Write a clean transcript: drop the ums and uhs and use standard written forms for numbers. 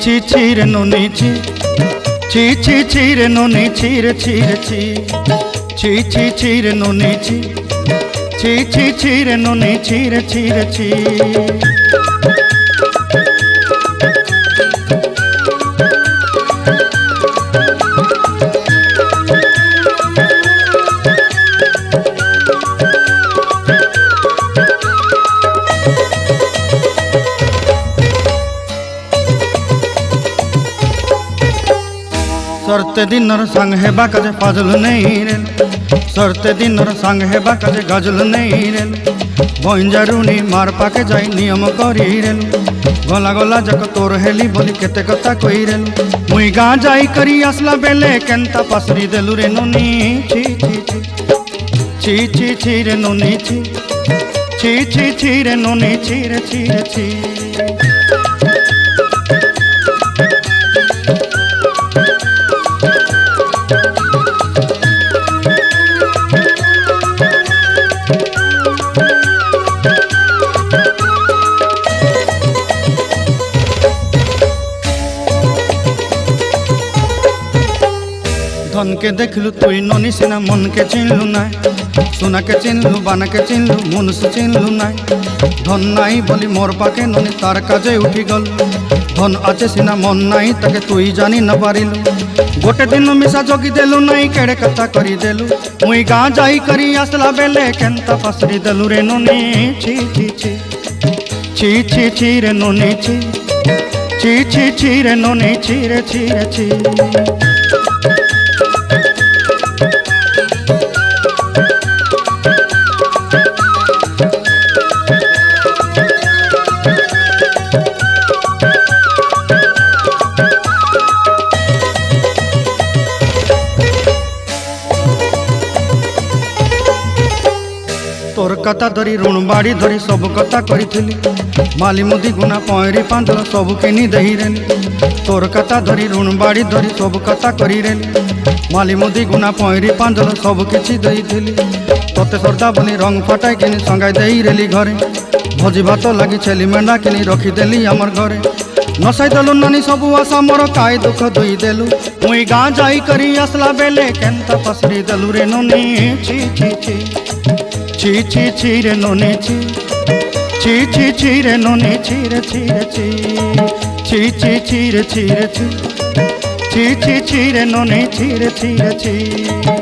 ছি ছি রে নুনি ছি ছি ছি ছি রে নুনি ছি রে ছি রে ছি ছি ছি ছি রে নুনি ছি ছি ছি ছি রে নুনি ছি রে ছি রে ছি। सरते दिनर संग हेबा काजे फाजल नहीं रेल सरते दिनर संग हेबा काजे गजल नहीं रेल बंजारुनी मार पाके जाई नियम करी रेल गला गला जक तोर हेली बोली केते कथा कई रेल मुई गाँ जाई करी आसला बेले केंता पासरी देलु रे नुनी छी छी छी छी छी छी रे नुनी छी छी छी छी रे नुनी छी रे छी रे छी। धन के देखलु तुई ननी सिना मन के चिन्हलु नाय सोना के चिन्हलु बाना के चिन्हलु मुनुष चिन्हलु नाय धन नाई बोली मोर पाके ननी तार काजे उठी गल धन आचे सिना मन नाई ताके तुई जानी न पारिलु गोटे दिन मिसा जोगी देलु नाई केड़े कथा करी देलु मुई गाँ जाई करी आसला बेले केंता पासरी देलु रे ननी छी छी छी छी छी छी रे ननी छी छी छी छी रे ननी छी रे छी रे छी। तोर कथा धरी ऋण बाड़ी धरी सब कथा करी माली मुदी गुना पहरी पांदल सब किनी दही रेली तोर कथा धरी ऋण बाड़ी धरी सब कथा करी रेली माली मुदी गुना पहरी पांदल सब किछि दही थी तोते सरदा बोली रंग फटाई किनी संगाई दही रेली घरे भोजी भात लगी छेली मेंढा किनी रखीदेली आमर घरे नसाई देलु नानी सबू आशा मोर काय दुख दुई देलु मुई गाँ जाई करी आसला बेले केंता पसरी देलु रे ननी छी छी छी छी छी छी रे ननी छी छी छी छी रे ननी छी रे छी रे छी छी छी छी रे छी रे छी छी छी छी रे ननी छी रे छी रे छी।